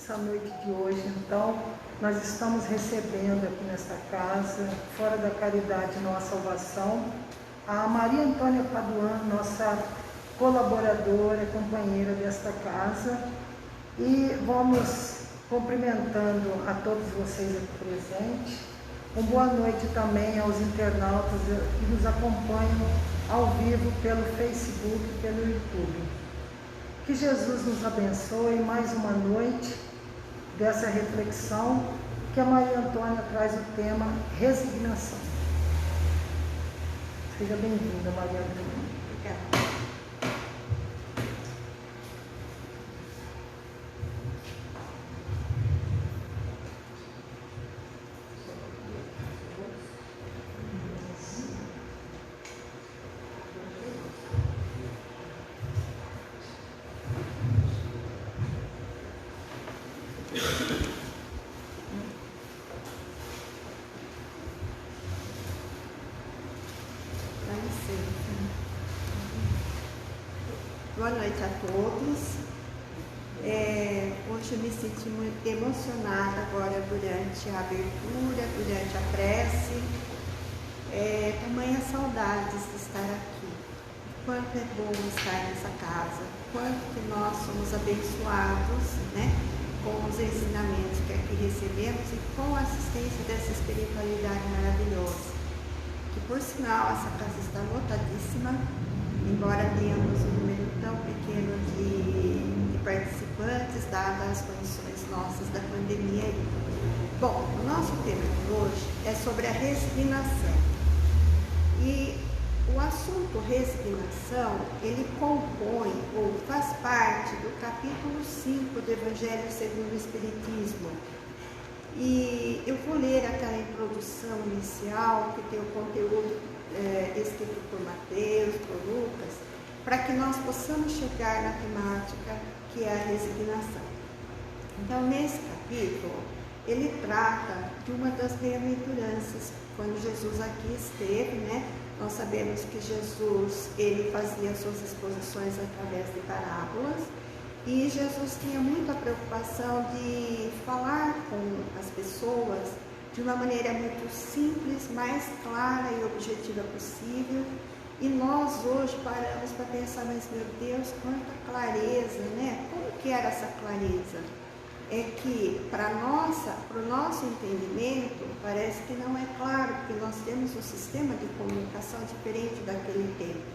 Essa noite de hoje, então, nós estamos recebendo aqui nesta casa, fora da caridade Nossa Salvação, a Maria Antônia Paduan, nossa colaboradora, companheira desta casa, e vamos cumprimentando a todos vocês aqui presentes. Uma boa noite também aos internautas que nos acompanham ao vivo pelo Facebook e pelo YouTube. Que Jesus nos abençoe mais uma noite dessa reflexão, que a Maria Antônia traz o tema resignação. Seja bem-vinda, Maria Antônia. Obrigada. Boa noite a todos. Hoje eu me senti muito emocionada agora durante a abertura, durante a prece. Tamanha saudades de estar aqui. Quanto é bom estar nessa casa, quanto que nós somos abençoados, né, com os ensinamentos que aqui recebemos e com a assistência dessa espiritualidade maravilhosa. Que por sinal essa casa está lotadíssima, embora tenhamos um número tão pequeno de participantes, dadas as condições nossas da pandemia. Bom, o nosso tema de hoje é sobre a resignação. E o assunto resignação, ele compõe ou faz parte do capítulo 5 do Evangelho segundo o Espiritismo. E eu vou ler aquela introdução inicial, que tem o conteúdo escrito por Mateus, por Lucas, para que nós possamos chegar na temática que é a resignação. Então, nesse capítulo, ele trata de uma das bem-aventuranças. Quando Jesus aqui esteve, né, nós sabemos que Jesus, ele fazia suas exposições através de parábolas, e Jesus tinha muita preocupação de falar com as pessoas de uma maneira muito simples, mais clara e objetiva possível. E nós hoje paramos para pensar, mas meu Deus, quanta clareza, né? Como que era essa clareza? É que para o nosso entendimento, parece que não é claro, porque nós temos um sistema de comunicação diferente daquele tempo.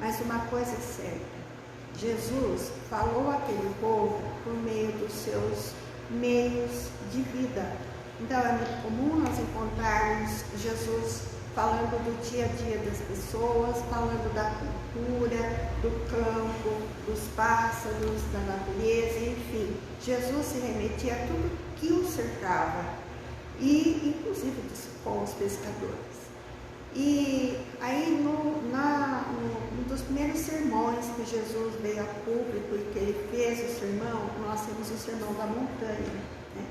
Mas uma coisa é certa, Jesus falou àquele povo por meio dos seus meios de vida. Então é muito comum nós encontrarmos Jesus falando do dia a dia das pessoas, falando da cultura, do campo, dos pássaros, da natureza, enfim. Jesus se remetia a tudo que o cercava, e inclusive com os pescadores. E aí, um dos primeiros sermões que Jesus veio a público e que ele fez o sermão, nós temos o Sermão da Montanha, né?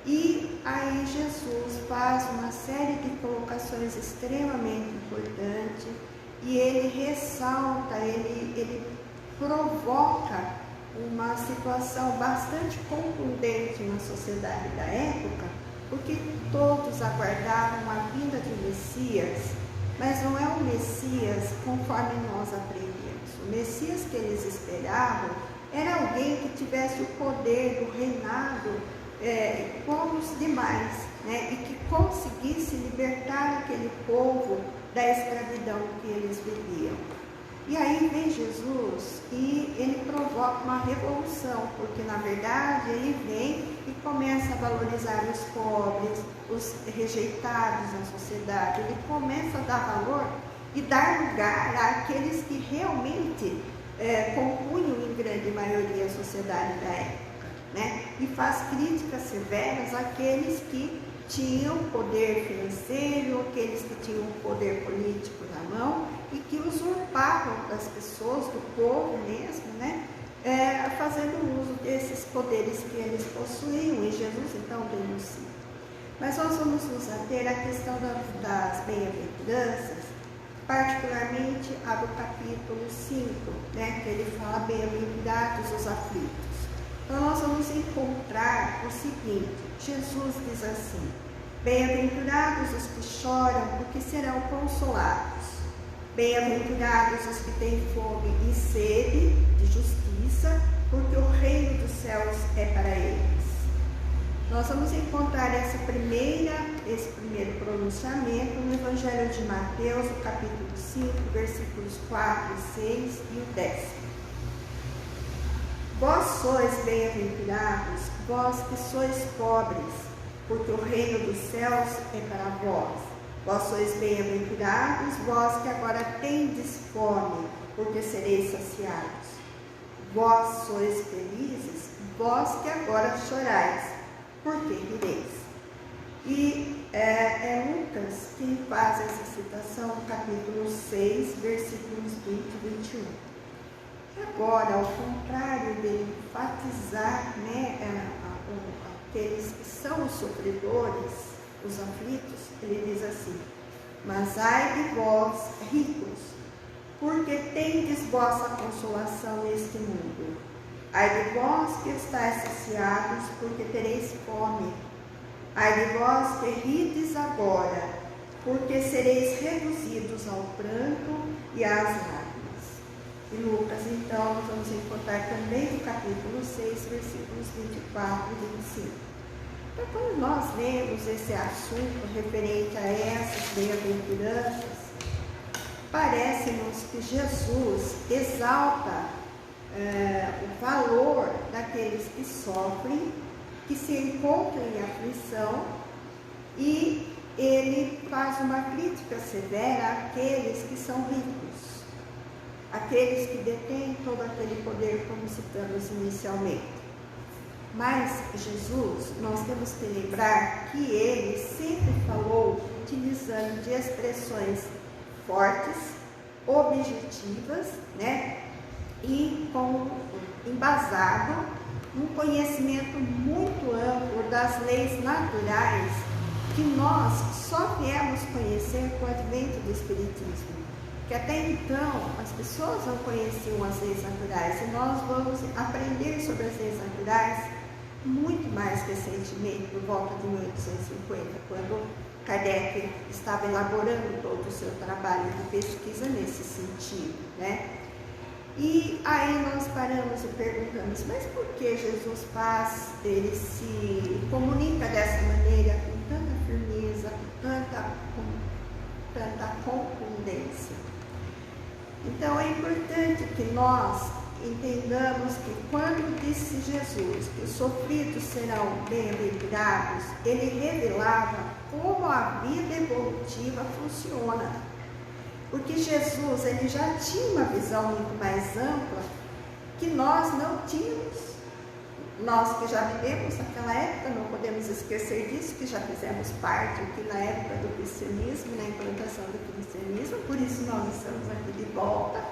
E aí Jesus faz uma série de colocações extremamente importantes, e ele ressalta, ele provoca uma situação bastante contundente na sociedade da época, porque todos aguardavam a vinda de Messias, mas não é o Messias conforme nós aprendemos. O Messias que eles esperavam era alguém que tivesse o poder do reinado como os demais, né? E que conseguisse libertar aquele povo da escravidão que eles viviam. E aí vem Jesus e ele provoca uma revolução, porque na verdade ele vem e começa a valorizar os pobres, os rejeitados na sociedade. Ele começa a dar valor e dar lugar àqueles que realmente compunham em grande maioria a sociedade da época, né? E faz críticas severas àqueles que tinham poder financeiro, aqueles que tinham poder político na mão e que usurpavam das pessoas, do povo mesmo, né? Fazendo uso desses poderes que eles possuíam, e Jesus então denuncia. Mas nós vamos nos ater à questão das bem-aventuranças, particularmente a do capítulo 5, né, que ele fala bem-aventurados os aflitos. Então nós vamos seguinte, Jesus diz assim: bem-aventurados os que choram, porque serão consolados. Bem-aventurados os que têm fome e sede de justiça, porque o reino dos céus é para eles. Nós vamos encontrar esse primeiro pronunciamento no Evangelho de Mateus, no capítulo 5, versículos 4, 6 e o 10. Vós sois bem-aventurados, vós que sois pobres, porque o reino dos céus é para vós. Vós sois bem-aventurados, vós que agora tendes fome, porque sereis saciados. Vós sois felizes, vós que agora chorais, porque rireis. E é Lucas quem faz essa citação no capítulo 6, versículos 20 e 21. Agora, ao contrário de enfatizar, aqueles que são os sofredores, os aflitos, ele diz assim: mas ai de vós, ricos, porque tendes vossa consolação neste mundo. Ai de vós que estáis saciados, porque tereis fome. Ai de vós que rides agora, porque sereis reduzidos ao pranto e às lágrimas. E Lucas, então, nós vamos encontrar também no capítulo 6, versículos 24 e 25. Então, quando nós lemos esse assunto referente a essas bem-aventuranças, parece-nos que Jesus exalta o valor daqueles que sofrem, que se encontram em aflição, e ele faz uma crítica severa àqueles que são ricos, aqueles que detêm todo aquele poder, como citamos inicialmente. Mas Jesus, nós temos que lembrar que ele sempre falou utilizando de expressões fortes, objetivas, e embasado num conhecimento muito amplo das leis naturais que nós só viemos conhecer com o advento do Espiritismo. Que até então as pessoas não conheciam as leis naturais, e nós vamos aprender sobre as leis naturais muito mais recentemente, por volta de 1850, quando Kardec estava elaborando todo o seu trabalho de pesquisa nesse sentido, E aí nós paramos e perguntamos, mas por que Jesus ele se comunica dessa maneira, com tanta firmeza, com tanta contundência? Então é importante que nós entendamos que quando disse Jesus que os sofridos serão bem-aventurados, ele revelava como a vida evolutiva funciona. Porque Jesus, ele já tinha uma visão muito mais ampla que nós não tínhamos. Nós que já vivemos naquela época, não podemos esquecer disso, que já fizemos parte aqui na época do cristianismo, na implantação do cristianismo, por isso nós estamos aqui de volta.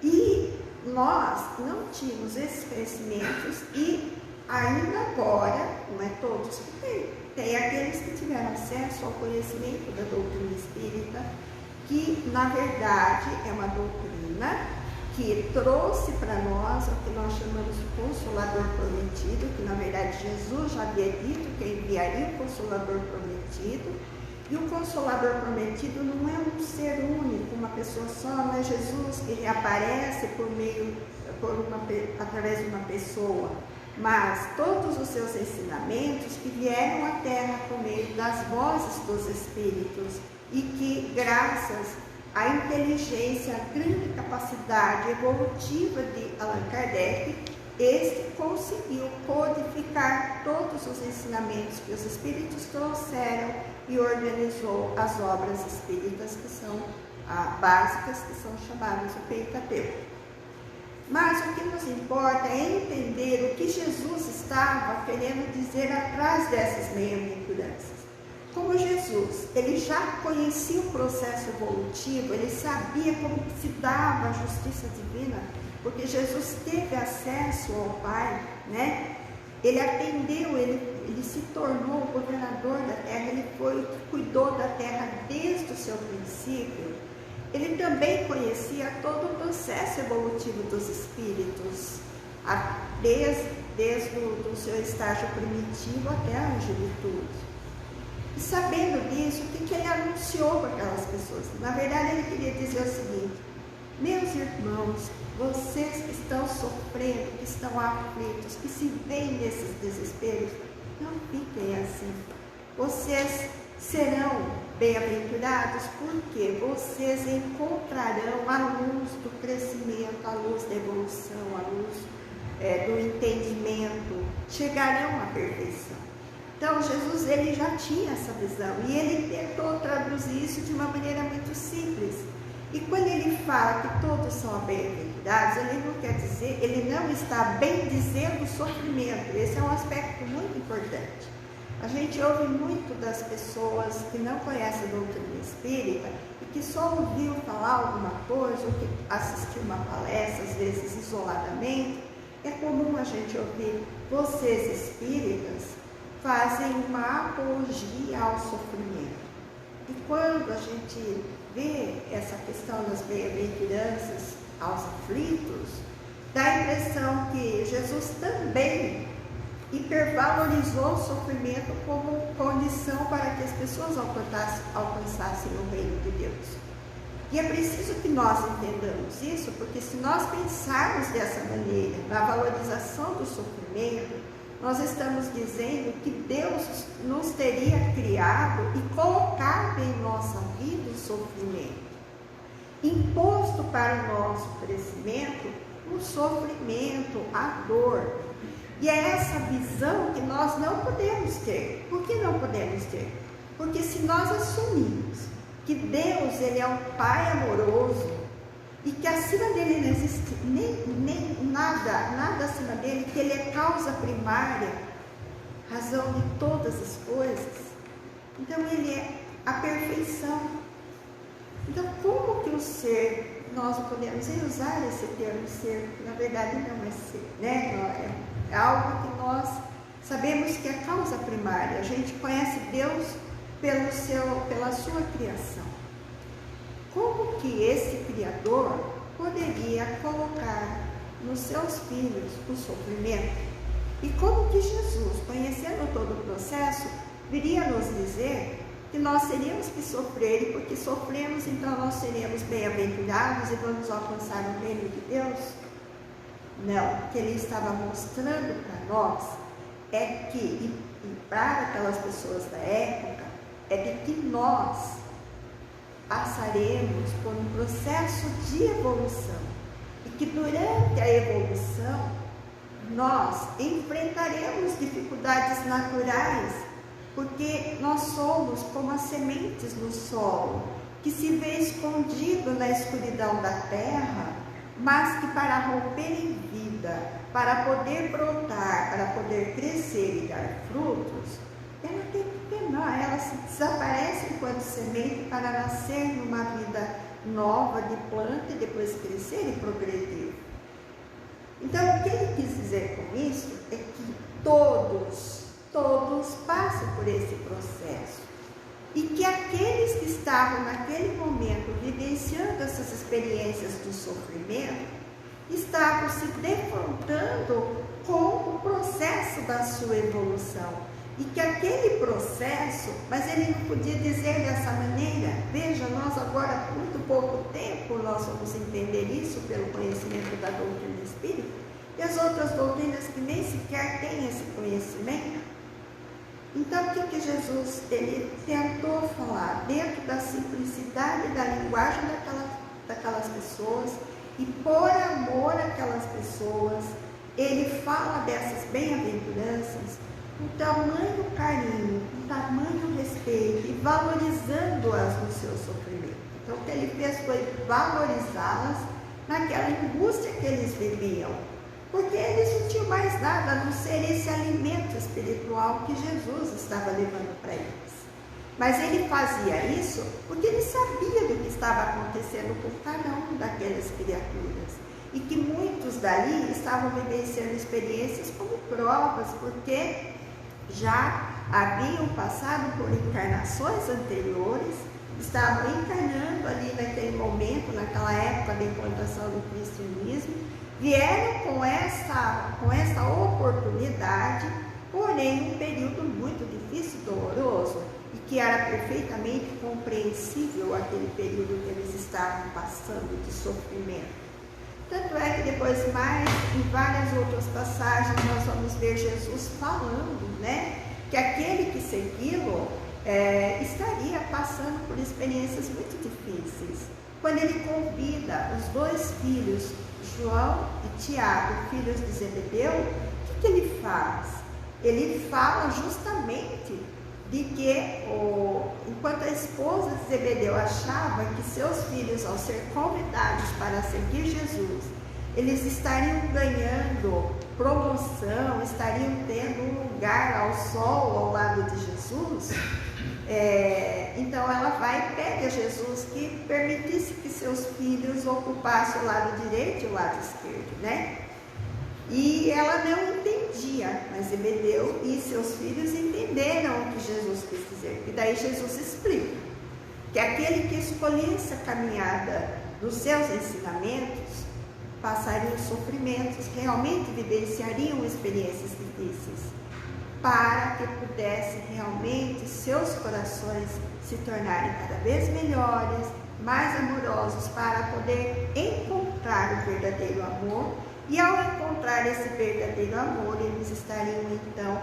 E nós não tínhamos esses conhecimentos, e ainda agora, não é todos que têm, tem aqueles que tiveram acesso ao conhecimento da doutrina espírita, que na verdade é uma doutrina que trouxe para nós o que nós chamamos de Consolador Prometido, que na verdade Jesus já havia dito que enviaria o Consolador Prometido, e o Consolador Prometido não é um ser único, uma pessoa só, não é Jesus que reaparece através de uma pessoa, mas todos os seus ensinamentos que vieram à Terra por meio das vozes dos Espíritos, e que graças à inteligência, à grande capacidade evolutiva de Allan Kardec, este conseguiu codificar todos os ensinamentos que os Espíritos trouxeram e organizou as obras espíritas que são básicas, que são chamadas o Pentateuco. Mas o que nos importa é entender o que Jesus estava querendo dizer atrás dessas bem-aventuranças. Como Jesus, ele já conhecia o processo evolutivo, ele sabia como se dava a justiça divina, porque Jesus teve acesso ao Pai, Ele atendeu, ele se tornou o governador da terra, ele foi o que cuidou da terra desde o seu princípio. Ele também conhecia todo o processo evolutivo dos espíritos, desde desde o seu estágio primitivo até a angelitude. E sabendo disso, o que ele anunciou para aquelas pessoas? Na verdade, ele queria dizer o seguinte: meus irmãos, vocês que estão sofrendo, que estão aflitos, que se veem nesses desesperos, não fiquem assim. Vocês serão bem-aventurados porque vocês encontrarão a luz do crescimento, a luz da evolução, a luz do entendimento, chegarão à perfeição. Então Jesus, ele já tinha essa visão e ele tentou traduzir isso de uma maneira muito simples. E quando ele fala que todos são bem-aventurados, ele não quer dizer, ele não está bem dizendo o sofrimento. Esse é um aspecto muito importante. A gente ouve muito das pessoas que não conhecem a doutrina espírita e que só ouviu falar alguma coisa ou que assistiu uma palestra, às vezes isoladamente. É comum a gente ouvir: vocês espíritas fazem uma apologia ao sofrimento. E quando a gente vê essa questão das bem-aventuranças aos aflitos, dá a impressão que Jesus também hipervalorizou o sofrimento como condição para que as pessoas alcançassem o reino de Deus. E é preciso que nós entendamos isso, porque se nós pensarmos dessa maneira, na valorização do sofrimento, nós estamos dizendo que Deus nos teria criado e colocado em nossa vida o sofrimento, imposto para o nosso crescimento o sofrimento, a dor. E é essa visão que nós não podemos ter. Por que não podemos ter? Porque se nós assumimos que Deus, ele é um Pai amoroso e que acima dele não existe nem nada acima dele, que ele é causa primária, razão de todas as coisas, então ele é a perfeição. Então como que o ser, nós não podemos usar esse termo ser, na verdade não é ser, né? É algo que nós sabemos que é causa primária. A gente conhece Deus pela sua criação. Como que esse Criador poderia colocar nos seus filhos o sofrimento? E como que Jesus, conhecendo todo o processo, viria nos dizer que nós teríamos que sofrer, e porque sofremos, então nós seremos bem-aventurados e vamos alcançar o reino de Deus? Não, o que ele estava mostrando para nós é que, e para aquelas pessoas da época, é de que nós passaremos por um processo de evolução e que durante a evolução nós enfrentaremos dificuldades naturais, porque nós somos como as sementes no solo, que se vê escondido na escuridão da terra, mas que para romper em vida, para poder brotar, para poder crescer e dar frutos, ela tem que penar, ela se desaparece enquanto semente para nascer numa vida nova de planta e depois crescer e progredir. Então, o que ele quis dizer com isso é que todos passam por esse processo. E que aqueles que estavam naquele momento vivenciando essas experiências do sofrimento, estavam se defrontando com o processo da sua evolução. E que aquele processo, mas ele não podia dizer dessa maneira. Veja, nós agora, por muito pouco tempo, nós vamos entender isso pelo conhecimento da doutrina espírita, e as outras doutrinas que nem sequer têm esse conhecimento. Então, o que Jesus ele tentou falar? Dentro da simplicidade da linguagem daquelas pessoas, e por amor àquelas pessoas, ele fala dessas bem-aventuranças com tamanho carinho, com tamanho respeito, e valorizando-as no seu sofrimento. Então, o que ele fez foi valorizá-las naquela angústia que eles viviam, porque eles não tinham mais nada a não ser esse alimento espiritual que Jesus estava levando para eles. Mas ele fazia isso porque ele sabia do que estava acontecendo com cada um daquelas criaturas, e que muitos dali estavam vivenciando experiências como provas, porque já haviam passado por encarnações anteriores, estavam encarnando ali naquele momento, naquela época da implantação do cristianismo, vieram com essa oportunidade, porém um período muito difícil, doloroso, e que era perfeitamente compreensível aquele período que eles estavam passando de sofrimento. Tanto é que depois, em várias outras passagens, nós vamos ver Jesus falando, né, que aquele que segui-lo estaria passando por experiências muito difíceis. Quando ele convida os dois filhos, João e Tiago, filhos de Zebedeu, o que ele faz? Ele fala justamente de que, enquanto a esposa de Zebedeu achava que seus filhos, ao ser convidados para seguir Jesus, eles estariam ganhando promoção, estariam tendo um lugar ao sol ao lado de Jesus, então ela vai e pede a Jesus que permitisse que seus filhos ocupassem o lado direito e o lado esquerdo, né? E ela não entendia, mas Zebedeu e seus filhos entenderam o que Jesus quis dizer. E daí Jesus explica que aquele que escolhesse a caminhada dos seus ensinamentos passariam sofrimentos, realmente vivenciariam experiências difíceis, para que pudessem realmente seus corações se tornarem cada vez melhores, mais amorosos, para poder encontrar o verdadeiro amor. E ao encontrar esse verdadeiro amor, eles estariam então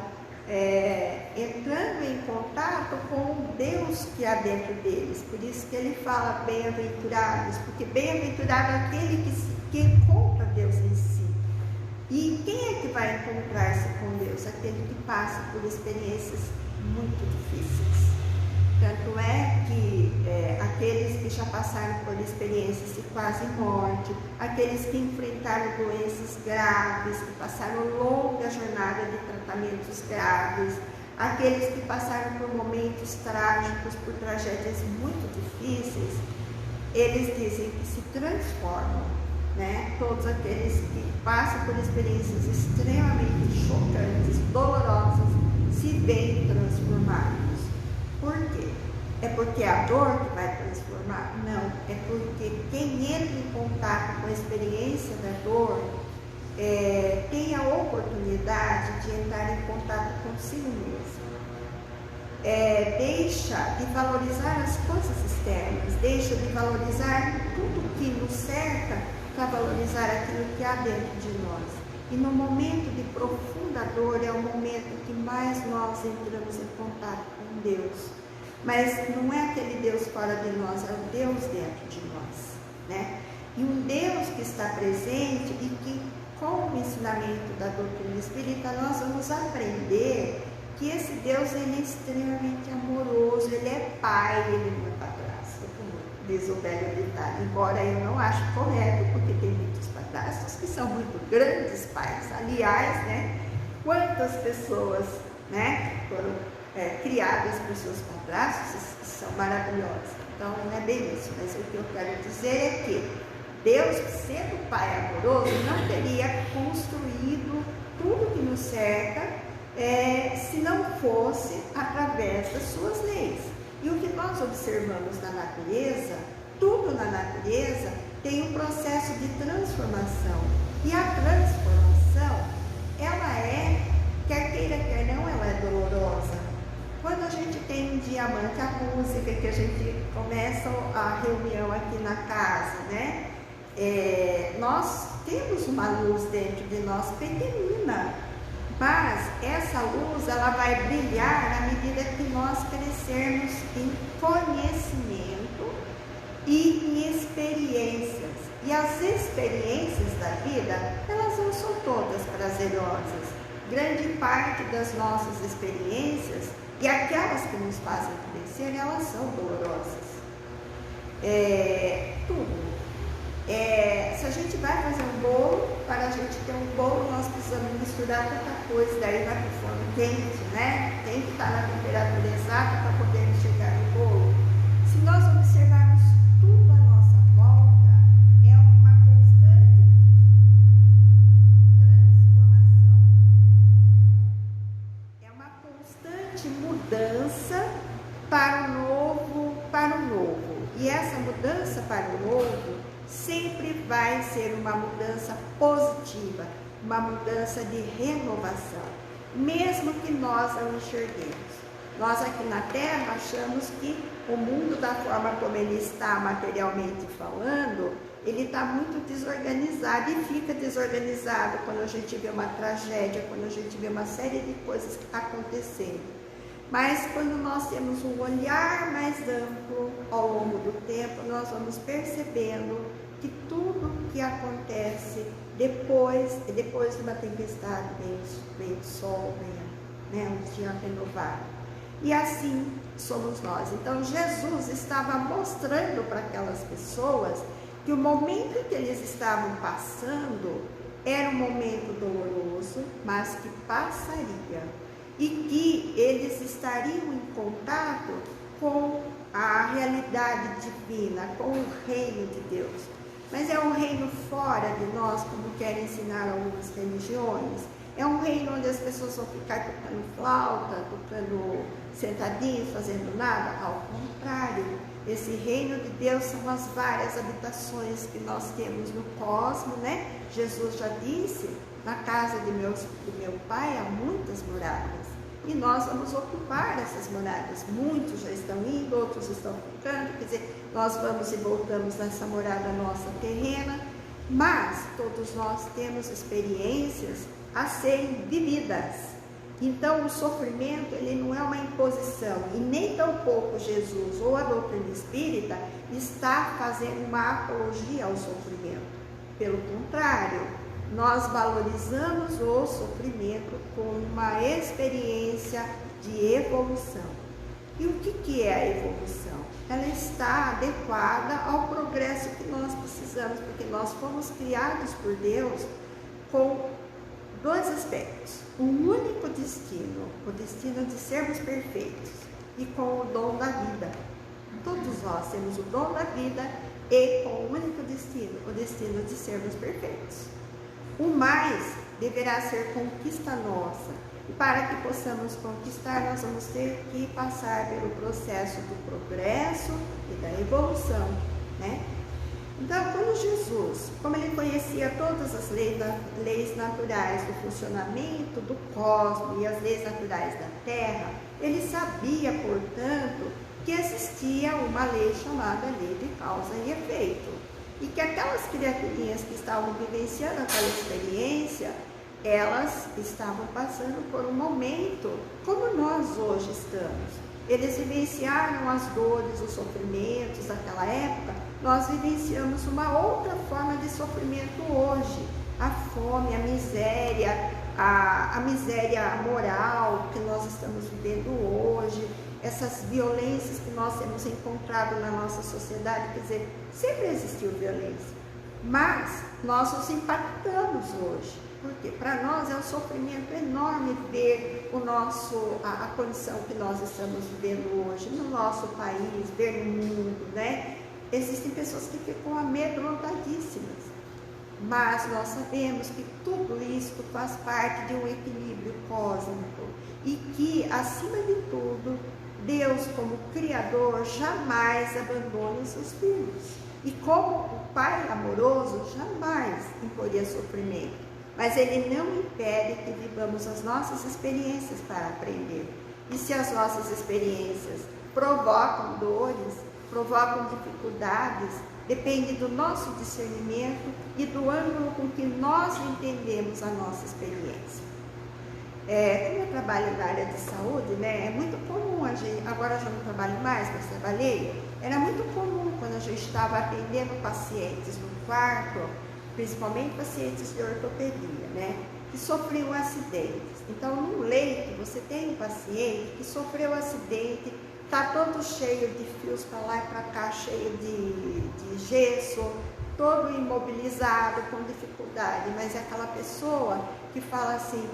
entrando em contato com o Deus que há dentro deles. Por isso que ele fala bem-aventurados, porque bem-aventurado é aquele que encontra Deus em si. E quem é que vai encontrar-se com Deus? Aquele que passa por experiências muito difíceis. Tanto é que aqueles que já passaram por experiências de quase morte, aqueles que enfrentaram doenças graves, que passaram longa jornada de tratamentos graves, aqueles que passaram por momentos trágicos, por tragédias muito difíceis, eles dizem que se transformam, né? Todos aqueles que passam por experiências extremamente chocantes, dolorosas, se veem transformados. Por quê? É porque é a dor que vai transformar? Não, é porque quem entra em contato com a experiência da dor tem a oportunidade de entrar em contato consigo mesmo. Deixa de valorizar as coisas externas, deixa de valorizar tudo que nos cerca para valorizar aquilo que há dentro de nós. E no momento de profunda dor é o momento que mais nós entramos em contato com Deus. Mas não é aquele Deus fora de nós, é o Deus dentro de nós, né? E um Deus que está presente e que, com o ensinamento da doutrina espírita, nós vamos aprender que esse Deus, ele é extremamente amoroso, ele é pai, ele não é padrasto, como diz o velho ditado, embora eu não ache correto, porque tem muitos padrastos que são muito grandes pais. Aliás, né, quantas pessoas, né, foram criadas por seus padrastos, que são maravilhosos. Então não é bem isso, mas o que eu quero dizer é que Deus, sendo Pai amoroso, não teria construído tudo que nos cerca se não fosse através das suas leis. E o que nós observamos na natureza, tudo na natureza tem um processo de transformação. E a transformação, ela quer queira, quer não, ela é dolorosa. Quando a gente tem um diamante, a música que a gente começa a reunião aqui na casa, né? Nós temos uma luz dentro de nós pequenina, mas essa luz ela vai brilhar à medida que nós crescermos em conhecimento e em experiências. E as experiências da vida, elas não são todas prazerosas. Grande parte das nossas experiências e aquelas que nos fazem crescer, elas são dolorosas. Tudo. Se a gente vai fazer um bolo, para a gente ter um bolo, nós precisamos misturar tanta coisa, daí vai para o forno quente, né? Tem que estar na temperatura exata para poder chegar no bolo. Se nós observarmos tudo à nossa volta, é uma constante transformação. É uma constante mudança para o novo. E essa mudança para o novo sempre vai ser uma mudança positiva, uma mudança de renovação, mesmo que nós não enxerguemos. Nós aqui na Terra achamos que o mundo, da forma como ele está materialmente falando, ele está muito desorganizado e fica desorganizado quando a gente vê uma tragédia, quando a gente vê uma série de coisas que está acontecendo. Mas quando nós temos um olhar mais amplo ao longo do tempo, nós vamos percebendo que tudo que acontece depois de uma tempestade, vem o sol, vem um dia renovado. E assim somos nós. Então Jesus estava mostrando para aquelas pessoas que o momento que eles estavam passando era um momento doloroso, mas que passaria. E que eles estariam em contato com a realidade divina, com o reino de Deus. Mas é um reino fora de nós, como querem ensinar algumas religiões. É um reino onde as pessoas vão ficar tocando flauta, tocando sentadinhos, fazendo nada. Ao contrário, esse reino de Deus são as várias habitações que nós temos no cosmos, né? Jesus já disse, na casa do meu pai há muitas moradas. E nós vamos ocupar essas moradas. Muitos já estão indo, outros estão ficando. Quer dizer, nós vamos e voltamos nessa morada nossa terrena. Mas todos nós temos experiências a serem vividas. Então o sofrimento, ele não é uma imposição, e nem tampouco Jesus ou a doutrina espírita está fazendo uma apologia ao sofrimento. Pelo contrário, nós valorizamos o sofrimento como uma experiência de evolução. E o que é a evolução? Ela está adequada ao progresso que nós precisamos, porque nós fomos criados por Deus com dois aspectos: um único destino, o destino de sermos perfeitos, e com o dom da vida. Todos nós temos o dom da vida e com o único destino, o destino de sermos perfeitos. O mais deverá ser conquista nossa, e para que possamos conquistar, nós vamos ter que passar pelo processo do progresso e da evolução, né? Então, quando Jesus, como ele conhecia todas as leis naturais do funcionamento do cosmos e as leis naturais da Terra, ele sabia, portanto, que existia uma lei chamada lei de causa e efeito. E que aquelas criaturinhas que estavam vivenciando aquela experiência, elas estavam passando por um momento como nós hoje estamos. Eles vivenciaram as dores, os sofrimentos daquela época. Nós vivenciamos uma outra forma de sofrimento hoje. A fome, a miséria moral que nós estamos vivendo hoje, essas violências que nós temos encontrado na nossa sociedade. Quer dizer, sempre existiu violência, mas nós nos impactamos hoje, porque para nós é um sofrimento enorme ver a condição que nós estamos vivendo hoje no nosso país, ver no mundo, né? Existem pessoas que ficam amedrontadíssimas, mas nós sabemos que tudo isso faz parte de um equilíbrio cósmico e que, acima de tudo, Deus, como Criador, jamais abandona os seus filhos. E como o Pai amoroso, jamais imporia sofrimento. Mas Ele não impede que vivamos as nossas experiências para aprender. E se as nossas experiências provocam dores, provocam dificuldades, depende do nosso discernimento e do ângulo com que nós entendemos a nossa experiência. Como eu trabalho na área de saúde, né, é muito comum a gente, agora já não trabalho mais, mas trabalhei, era muito comum quando a gente estava atendendo pacientes no quarto, principalmente pacientes de ortopedia, né, que sofriam acidentes. Então, no leito, você tem um paciente que sofreu um acidente, está todo cheio de fios para lá e para cá, cheio de gesso, todo imobilizado, com dificuldade, mas é aquela pessoa que fala assim: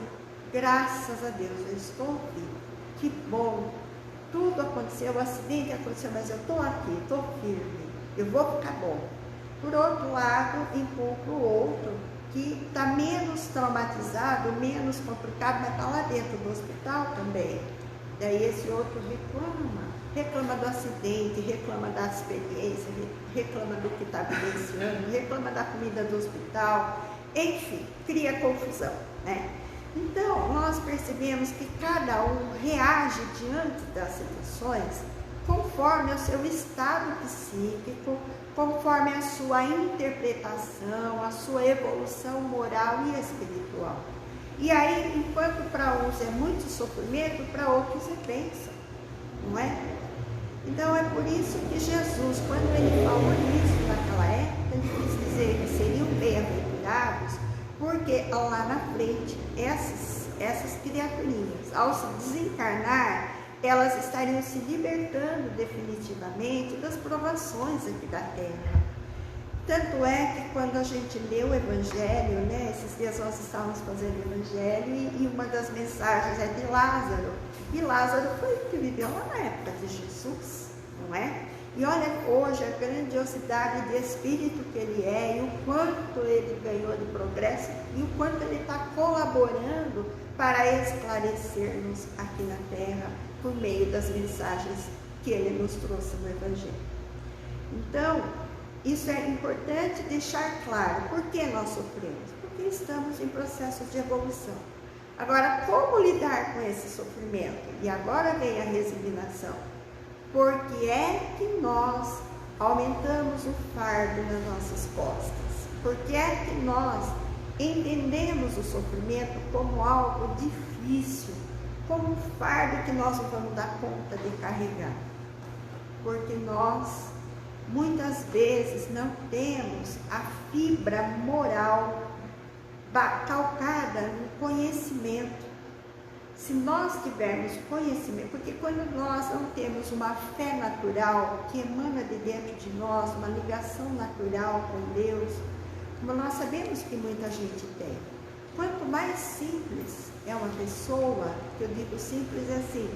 graças a Deus, eu estou vivo, que bom, tudo aconteceu, o acidente aconteceu, mas eu estou aqui, estou firme, eu vou ficar bom. Por outro lado, encontro outro que está menos traumatizado, menos complicado, mas está lá dentro do hospital também. Daí esse outro reclama do acidente, reclama da experiência, reclama do que está vivenciando, reclama da comida do hospital, enfim, cria confusão, né? Então, nós percebemos que cada um reage diante das situações conforme o seu estado psíquico, conforme a sua interpretação, a sua evolução moral e espiritual. E aí, enquanto para uns é muito sofrimento, para outros é bênção, não é? Então, é por isso que Jesus, quando ele falou isso naquela época, ele quis dizer que seriam bem-aventurados, porque lá na frente, essas criaturinhas, ao se desencarnar, elas estariam se libertando definitivamente das provações aqui da Terra. Tanto é que quando a gente lê o Evangelho, né, esses dias nós estávamos fazendo o Evangelho e uma das mensagens é de Lázaro. E Lázaro foi o que viveu lá na época de Jesus, não é? E olha hoje a grandiosidade de espírito que ele é e o quanto ele ganhou de progresso e o quanto ele está colaborando para esclarecer-nos aqui na Terra por meio das mensagens que ele nos trouxe no Evangelho. Então, isso é importante deixar claro. Por que nós sofremos? Porque estamos em processo de evolução. Agora, como lidar com esse sofrimento? E agora vem a resignação. Porque é que nós aumentamos o fardo nas nossas costas? Porque é que nós entendemos o sofrimento como algo difícil, como um fardo que nós não vamos dar conta de carregar? Porque nós muitas vezes não temos a fibra moral calcada no conhecimento. Se nós tivermos conhecimento, porque quando nós não temos uma fé natural que emana de dentro de nós, uma ligação natural com Deus, como nós sabemos que muita gente tem, quanto mais simples é uma pessoa, que eu digo simples é assim,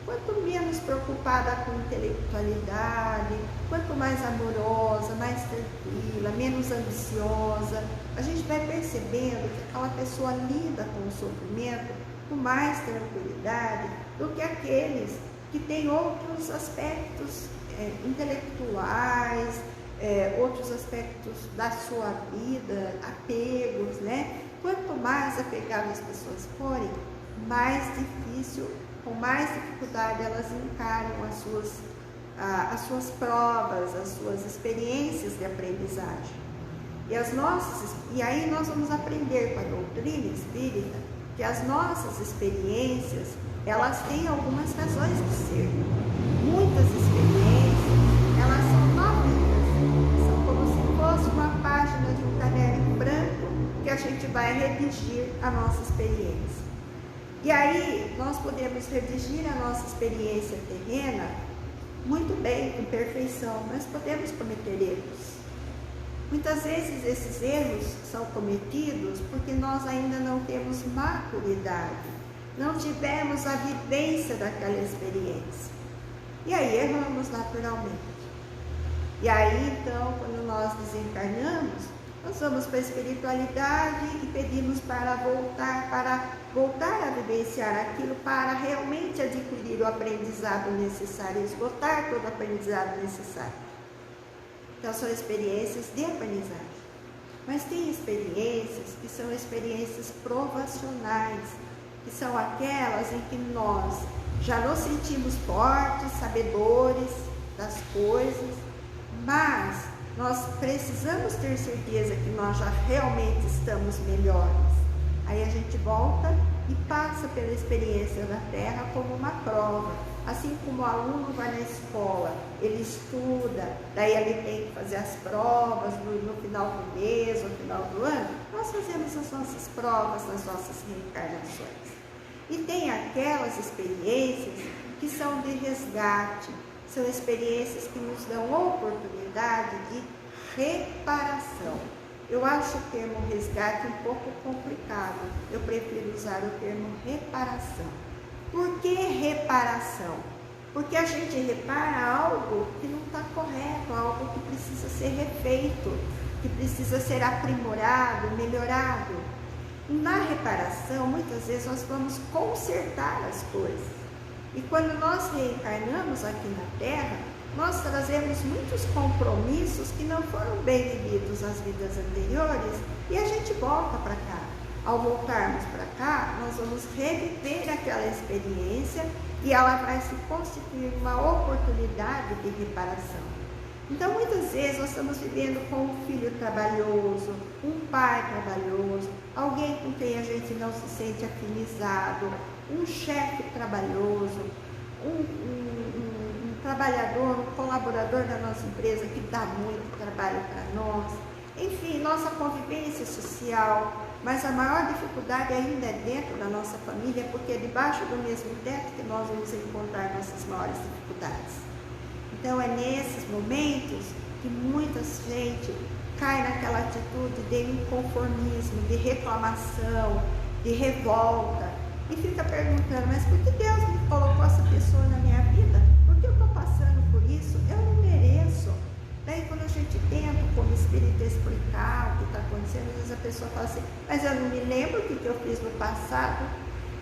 quanto menos preocupada com intelectualidade, quanto mais amorosa, mais tranquila, menos ambiciosa, a gente vai percebendo que aquela pessoa lida com o sofrimento com mais tranquilidade do que aqueles que têm outros aspectos intelectuais, outros aspectos da sua vida, apegos, né? Quanto mais apegadas as pessoas forem, mais difícil, com mais dificuldade elas encaram as suas provas, as suas experiências de aprendizagem. E aí nós vamos aprender com a doutrina espírita que as nossas experiências, elas têm algumas razões de ser. Muitas experiências, elas são novinhas, são como se fosse uma página de um caderno branco que a gente vai redigir a nossa experiência. E aí, nós podemos redigir a nossa experiência terrena muito bem, com perfeição, mas podemos cometer erros. Muitas vezes esses erros são cometidos porque nós ainda não temos maturidade, não tivemos a vivência daquela experiência. E aí erramos naturalmente. E aí, então, quando nós desencarnamos, nós vamos para a espiritualidade e pedimos para voltar a vivenciar aquilo, para realmente adquirir o aprendizado necessário, esgotar todo o aprendizado necessário. Então, são experiências de aprendizagem. Mas tem experiências que são experiências provacionais, que são aquelas em que nós já nos sentimos fortes, sabedores das coisas, mas nós precisamos ter certeza que nós já realmente estamos melhores. Aí a gente volta e passa pela experiência da Terra como uma prova. Assim como o aluno vai na escola, ele estuda, daí ele tem que fazer as provas no final do mês, no final do ano, nós fazemos as nossas provas nas nossas reencarnações. E tem aquelas experiências que são de resgate, são experiências que nos dão oportunidade de reparação. Eu acho o termo resgate um pouco complicado, eu prefiro usar o termo reparação. Por que reparação? Porque a gente repara algo que não está correto, algo que precisa ser refeito, que precisa ser aprimorado, melhorado. E na reparação, muitas vezes nós vamos consertar as coisas. E quando nós reencarnamos aqui na Terra, nós trazemos muitos compromissos que não foram bem vividos nas vidas anteriores e a gente volta para cá. Ao voltarmos para cá, nós vamos reviver aquela experiência e ela vai se constituir uma oportunidade de reparação. Então, muitas vezes, nós estamos vivendo com um filho trabalhoso, um pai trabalhoso, alguém com quem a gente não se sente afinizado, um chefe trabalhoso, um trabalhador, um colaborador da nossa empresa que dá muito trabalho para nós. Enfim, nossa convivência social. Mas a maior dificuldade ainda é dentro da nossa família, porque é debaixo do mesmo teto que nós vamos encontrar nossas maiores dificuldades. Então é nesses momentos que muita gente cai naquela atitude de inconformismo, de reclamação, de revolta, e fica perguntando, mas por que Deus me colocou essa pessoa na minha vida? Por que eu estou passando por isso? Eu não mereço. Daí quando a gente tenta, como espírita, explicar o que está acontecendo, às vezes a pessoa fala assim, mas eu não me lembro o que eu fiz no passado.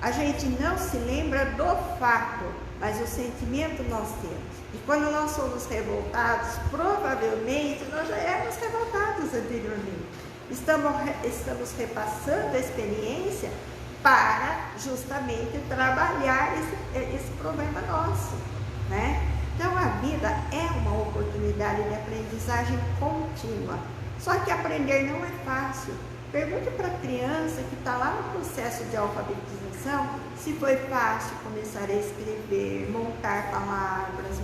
A gente não se lembra do fato, mas o sentimento nós temos. E quando nós somos revoltados, provavelmente nós já éramos revoltados anteriormente. Estamos repassando a experiência para justamente trabalhar esse problema nosso, né? Então a vida é uma oportunidade de aprendizagem contínua. Só que aprender não é fácil. Pergunte para a criança que está lá no processo de alfabetização se foi fácil começar a escrever, montar palavras,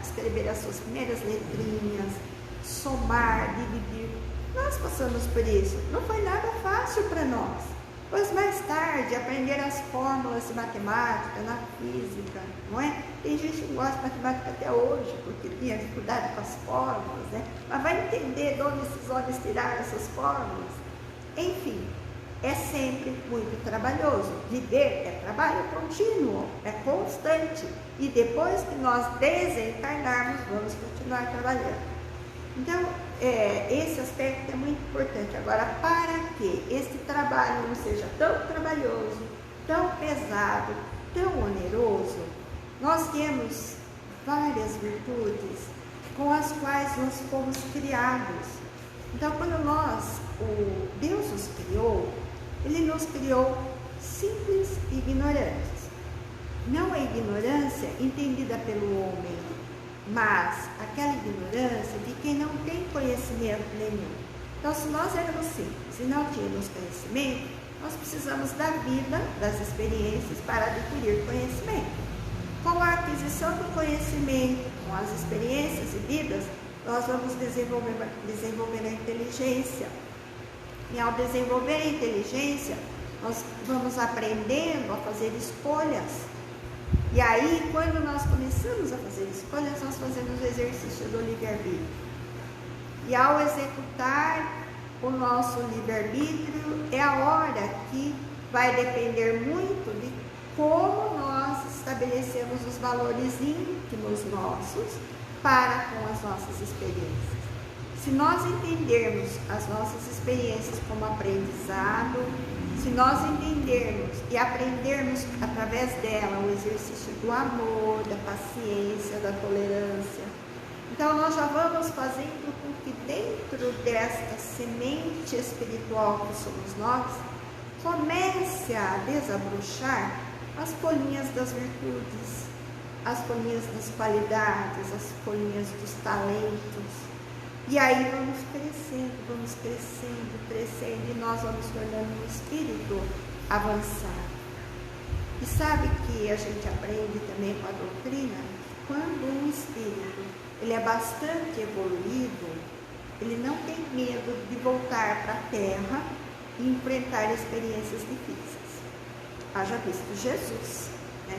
escrever as suas primeiras letrinhas, somar, dividir. Nós passamos por isso. Não foi nada fácil para nós. Pois mais tarde, aprender as fórmulas de matemática, na física, não é? Tem gente que gosta de matemática até hoje, porque tinha dificuldade com as fórmulas, né? Mas vai entender de onde esses homens tiraram essas fórmulas. Enfim, é sempre muito trabalhoso. Viver é trabalho contínuo, é constante. E depois que nós desencarnarmos, vamos continuar trabalhando. Então, esse aspecto é muito importante. Agora, para que este trabalho não seja tão trabalhoso, tão pesado, tão oneroso, nós temos várias virtudes com as quais nós fomos criados. Então, quando Deus nos criou, Ele nos criou simples e ignorantes. Não a ignorância entendida pelo homem, mas aquela ignorância de quem não tem conhecimento nenhum. Então, se nós éramos simples e não tínhamos conhecimento, nós precisamos da vida, das experiências para adquirir conhecimento. Com a aquisição do conhecimento, com as experiências e vidas, nós vamos desenvolver a inteligência. E ao desenvolver a inteligência, nós vamos aprendendo a fazer escolhas. E aí, quando nós começamos a fazer escolhas, nós fazemos o exercício do livre-arbítrio. E ao executar o nosso livre-arbítrio, é a hora que vai depender muito de como nós estabelecemos os valores íntimos nossos para com as nossas experiências. Se nós entendermos as nossas experiências como aprendizado, se nós entendermos e aprendermos através dela o exercício do amor, da paciência, da tolerância, então nós já vamos fazendo com que dentro desta semente espiritual que somos nós, comece a desabrochar as folhinhas das virtudes, as folhinhas das qualidades, as folhinhas dos talentos. E aí vamos crescendo, e nós vamos tornando um espírito avançado. E sabe que a gente aprende também com a doutrina, quando um espírito ele é bastante evoluído, ele não tem medo de voltar para a Terra e enfrentar experiências difíceis. Haja visto Jesus, né?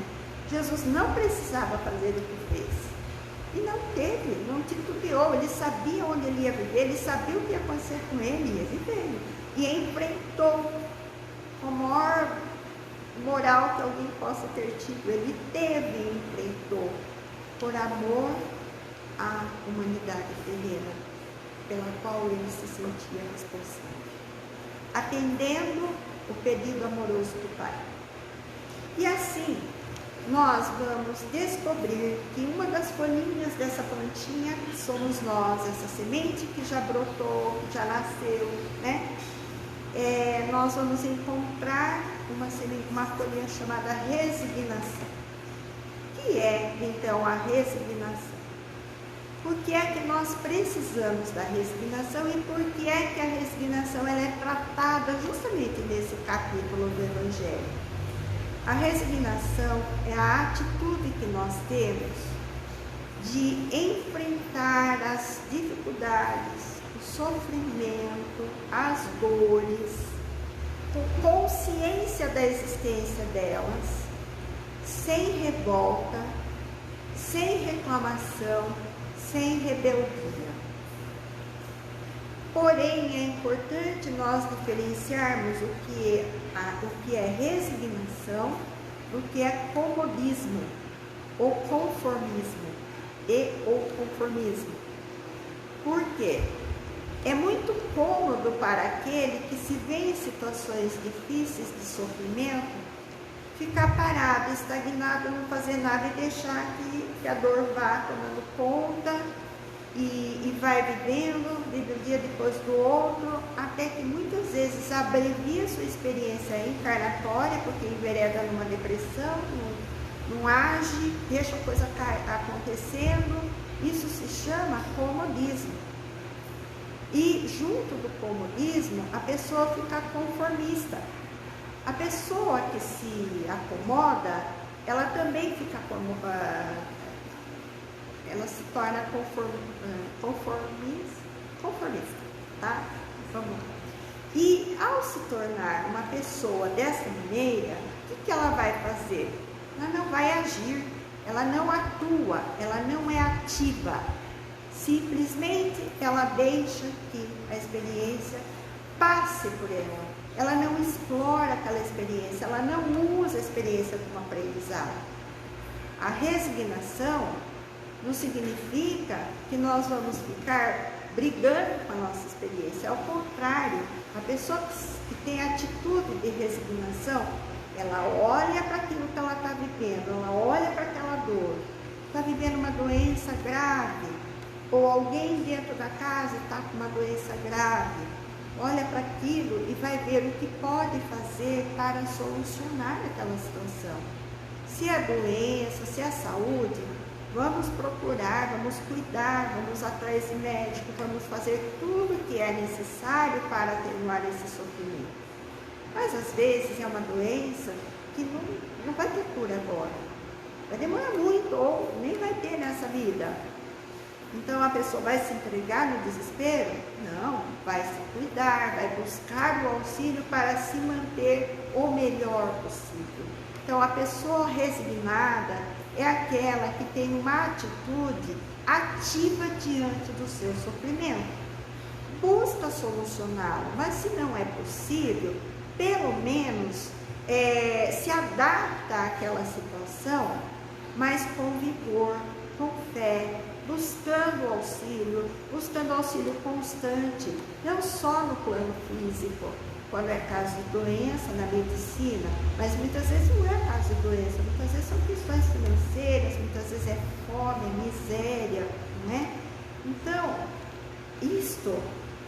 Jesus não precisava fazer o que fez. E não teve, não titubeou, ele sabia onde ele ia viver, ele sabia o que ia acontecer com ele, e ele veio. E enfrentou com a maior moral que alguém possa ter tido. Ele teve e enfrentou por amor à humanidade terrena, pela qual ele se sentia responsável, atendendo o pedido amoroso do Pai. E assim, nós vamos descobrir que uma das folhinhas dessa plantinha somos nós, essa semente que já brotou, que já nasceu, né? Nós vamos encontrar uma folhinha chamada resignação. O que é, então, a resignação? Por que é que nós precisamos da resignação e por que é que a resignação ela é tratada justamente nesse capítulo do Evangelho? A resignação é a atitude que nós temos de enfrentar as dificuldades, o sofrimento, as dores, com consciência da existência delas, sem revolta, sem reclamação, sem rebeldia. Porém, é importante nós diferenciarmos o que é resignação do que é comodismo, ou conformismo ou conformismo. Por quê? É muito cômodo para aquele que se vê em situações difíceis de sofrimento, ficar parado, estagnado, não fazer nada e deixar que a dor vá tomando conta e vai vivendo, vive um dia depois do outro, até que muitas vezes abrevia sua experiência encarnatória, porque envereda numa depressão, não age, deixa a coisa acontecendo. Isso se chama comodismo. E junto do comodismo, a pessoa fica conformista. A pessoa que se acomoda, ela também fica ela se torna conformista, tá? Vamos lá. E ao se tornar uma pessoa dessa maneira, o que ela vai fazer? Ela não vai agir, ela não atua, ela não é ativa. Simplesmente ela deixa que a experiência passe por ela. Ela não explora aquela experiência, ela não usa a experiência como aprendizado. A resignação não significa que nós vamos ficar brigando com a nossa experiência. Ao contrário, a pessoa que tem atitude de resignação, ela olha para aquilo que ela está vivendo, ela olha para aquela dor. Está vivendo uma doença grave, ou alguém dentro da casa está com uma doença grave. Olha para aquilo e vai ver o que pode fazer para solucionar aquela situação. Se é doença, se é saúde, vamos procurar, vamos cuidar, vamos atrás de médico, vamos fazer tudo o que é necessário para atenuar esse sofrimento. Mas às vezes é uma doença que não vai ter cura agora. Vai demorar muito ou nem vai ter nessa vida. Então a pessoa vai se entregar no desespero? Não, vai se cuidar, vai buscar o auxílio para se manter o melhor possível. Então a pessoa resignada é aquela que tem uma atitude ativa diante do seu sofrimento. Busca solucioná-lo, mas se não é possível, pelo menos se adapta àquela situação, mas com vigor, com fé, buscando auxílio constante, não só no plano físico, quando é caso de doença, na medicina, mas muitas vezes não é caso de doença, muitas vezes são questões financeiras, muitas vezes é fome, é miséria, não é? Então, isto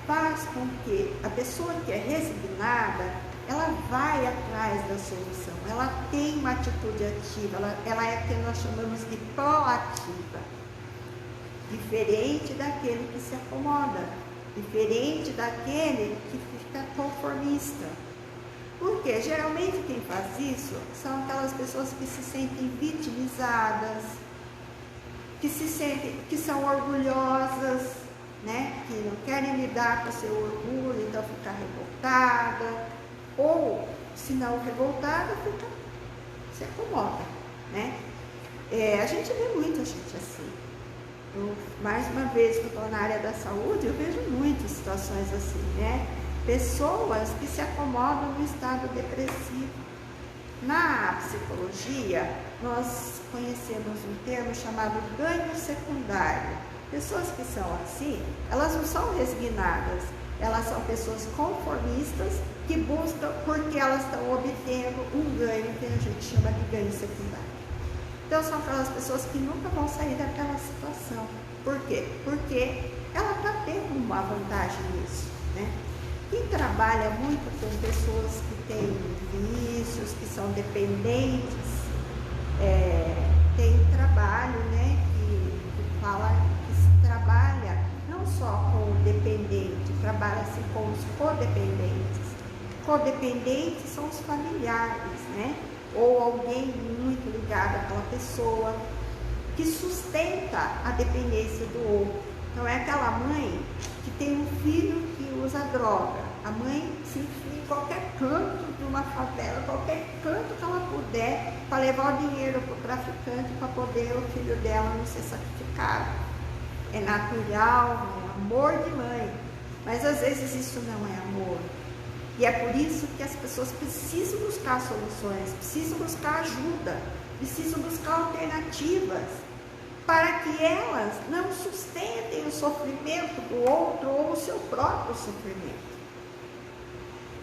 faz com que a pessoa que é resignada, ela vai atrás da solução, ela tem uma atitude ativa, ela é o que nós chamamos de proativa, diferente daquele que se acomoda, diferente daquele que fica conformista. Porque geralmente quem faz isso são aquelas pessoas que se sentem vitimizadas, que são orgulhosas, né? Que não querem lidar com o seu orgulho, então fica revoltada, ou se não revoltada, se acomoda, né? A gente vê muita gente assim. Mais uma vez que eu estou na área da saúde, eu vejo muitas situações assim, né? Pessoas que se acomodam no estado depressivo. Na psicologia, nós conhecemos um termo chamado ganho secundário. Pessoas que são assim, elas não são resignadas, elas são pessoas conformistas que buscam porque elas estão obtendo um ganho que a gente chama de ganho secundário. Então são aquelas pessoas que nunca vão sair daquela situação. Por quê? Porque ela está tendo uma vantagem nisso, né? Quem trabalha muito com pessoas que têm vícios, que são dependentes, tem trabalho, né, que fala que se trabalha não só com o dependente, trabalha-se com os codependentes. Codependentes são os familiares, né? Ou alguém muito ligado àquela pessoa que sustenta a dependência do outro. Então é aquela mãe que tem um filho que usa droga. A mãe se enfia em qualquer canto de uma favela, qualquer canto que ela puder, para levar o dinheiro para o traficante, para poder o filho dela não ser sacrificado. É natural, é amor de mãe. Mas às vezes isso não é amor. E é por isso que as pessoas precisam buscar soluções, precisam buscar ajuda, precisam buscar alternativas, para que elas não sustentem o sofrimento do outro ou o seu próprio sofrimento.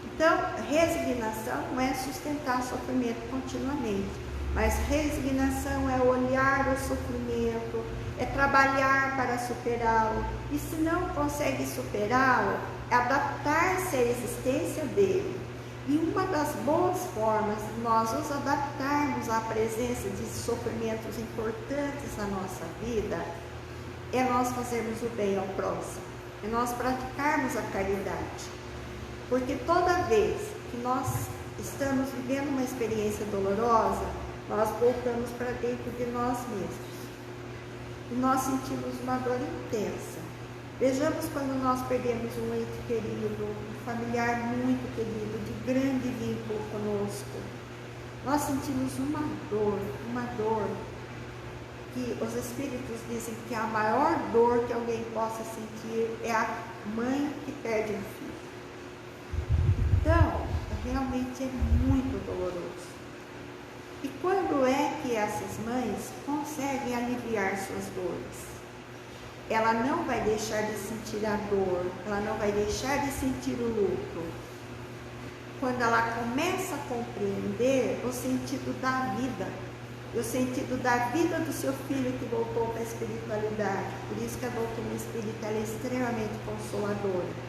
Então, resignação não é sustentar sofrimento continuamente, mas resignação é olhar o sofrimento, é trabalhar para superá-lo, e se não consegue superá-lo, é adaptar-se à existência dele. E uma das boas formas de nós nos adaptarmos à presença de sofrimentos importantes na nossa vida é nós fazermos o bem ao próximo, é nós praticarmos a caridade. Porque toda vez que nós estamos vivendo uma experiência dolorosa, nós voltamos para dentro de nós mesmos. E nós sentimos uma dor intensa. Vejamos quando nós perdemos um ente querido, um familiar muito querido, de grande vínculo conosco. Nós sentimos uma dor que os espíritos dizem que a maior dor que alguém possa sentir é a mãe que perde um filho. Então, realmente é muito doloroso. E quando é que essas mães conseguem aliviar suas dores? Ela não vai deixar de sentir a dor, ela não vai deixar de sentir o luto. Quando ela começa a compreender o sentido da vida, o sentido da vida do seu filho que voltou para a espiritualidade. Por isso que a doutrina espírita é extremamente consoladora.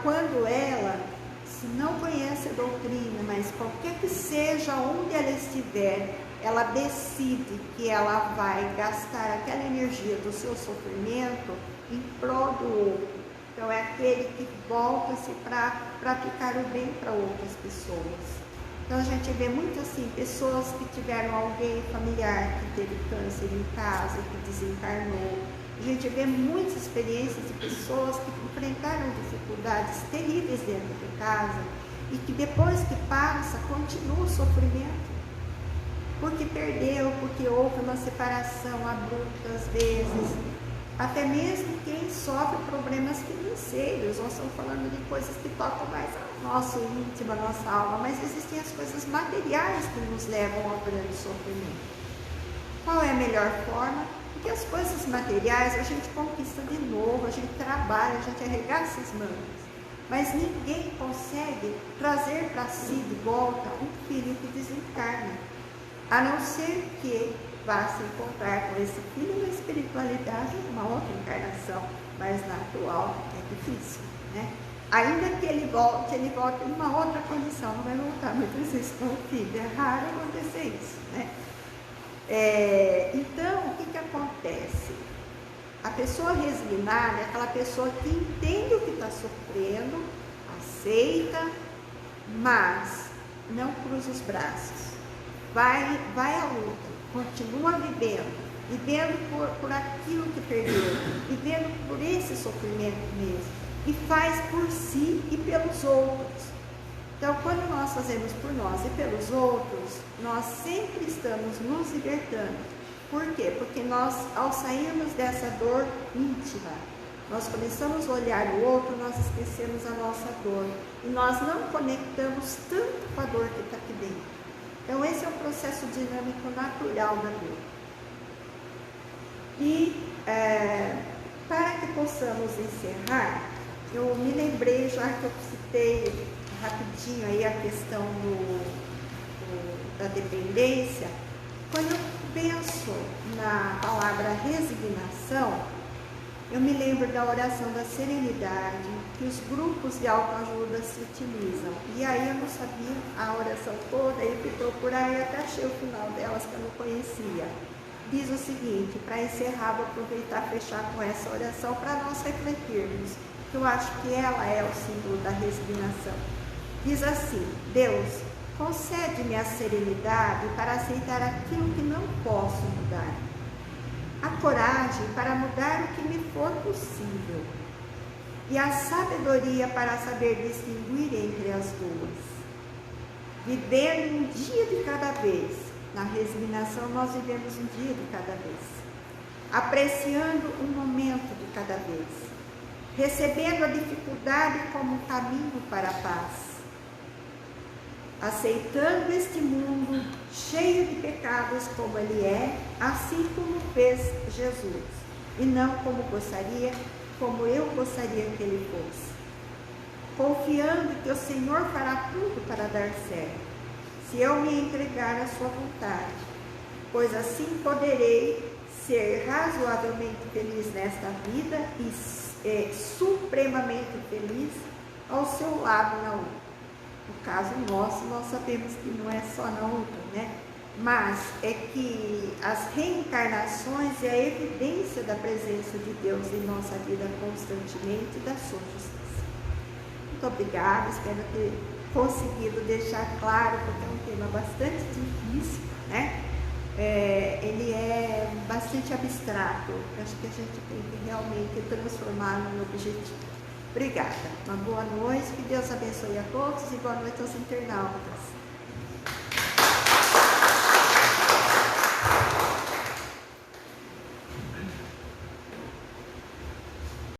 Quando ela, se não conhece a doutrina, mas qualquer que seja onde ela estiver, ela decide que ela vai gastar aquela energia do seu sofrimento em prol do outro. Então é aquele que volta-se para praticar o bem para outras pessoas. Então a gente vê muito assim, pessoas que tiveram alguém familiar que teve câncer em casa, que desencarnou. A gente vê muitas experiências de pessoas que enfrentaram dificuldades terríveis dentro de casa e que depois que passa, continua o sofrimento. Porque perdeu, porque houve uma separação abrupta às vezes. Até mesmo quem sofre problemas financeiros, nós estamos falando de coisas que tocam mais ao nosso íntimo, à nossa alma, mas existem as coisas materiais que nos levam ao grande sofrimento. Qual é a melhor forma? Porque as coisas materiais a gente conquista de novo, a gente trabalha, a gente arregaça as mangas. Mas ninguém consegue trazer para si de volta um filho que desencarna, a não ser que vá se encontrar com esse filho na espiritualidade em uma outra encarnação, mas na atual é difícil, né? Ainda que ele volte em uma outra condição, não vai voltar muitas vezes com o filho, é raro acontecer isso, né? Então, o que acontece? A pessoa resignada é aquela pessoa que entende o que está sofrendo, aceita, mas não cruza os braços. Vai à luta, continua vivendo por aquilo que perdeu, vivendo por esse sofrimento mesmo, e faz por si e pelos outros. Então, quando nós fazemos por nós e pelos outros, nós sempre estamos nos libertando. Por quê? Porque nós, ao sairmos dessa dor íntima, nós começamos a olhar o outro, nós esquecemos a nossa dor, e nós não conectamos tanto com a dor que está aqui dentro. Então, esse é um processo dinâmico natural da dor. E, para que possamos encerrar, eu me lembrei, já que eu citei rapidinho aí a questão da dependência, tendência, quando eu penso na palavra resignação, eu me lembro da oração da serenidade, que os grupos de autoajuda se utilizam. E aí eu não sabia a oração toda, eu fui procurar e até achei o final delas que eu não conhecia. Diz o seguinte, para encerrar, vou aproveitar e fechar com essa oração para nós refletirmos, que eu acho que ela é o símbolo da resignação. Diz assim: Deus, concede-me a serenidade para aceitar aquilo que não posso mudar, a coragem para mudar o que me for possível e a sabedoria para saber distinguir entre as duas. Vivendo um dia de cada vez. Na resignação nós vivemos um dia de cada vez. Apreciando um momento de cada vez. Recebendo a dificuldade como um caminho para a paz. Aceitando este mundo cheio de pecados como ele é, assim como fez Jesus, e não como eu gostaria que ele fosse. Confiando que o Senhor fará tudo para dar certo, se eu me entregar à sua vontade, pois assim poderei ser razoavelmente feliz nesta vida e supremamente feliz ao seu lado na outra. No caso nosso, nós sabemos que não é só na outra, né? Mas é que as reencarnações é a evidência da presença de Deus em nossa vida constantemente e da sua justiça. Muito obrigada, espero ter conseguido deixar claro, porque é um tema bastante difícil, né? Ele é bastante abstrato, acho que a gente tem que realmente transformá-lo em objetivo. Obrigada, uma boa noite, que Deus abençoe a todos e boa noite aos internautas.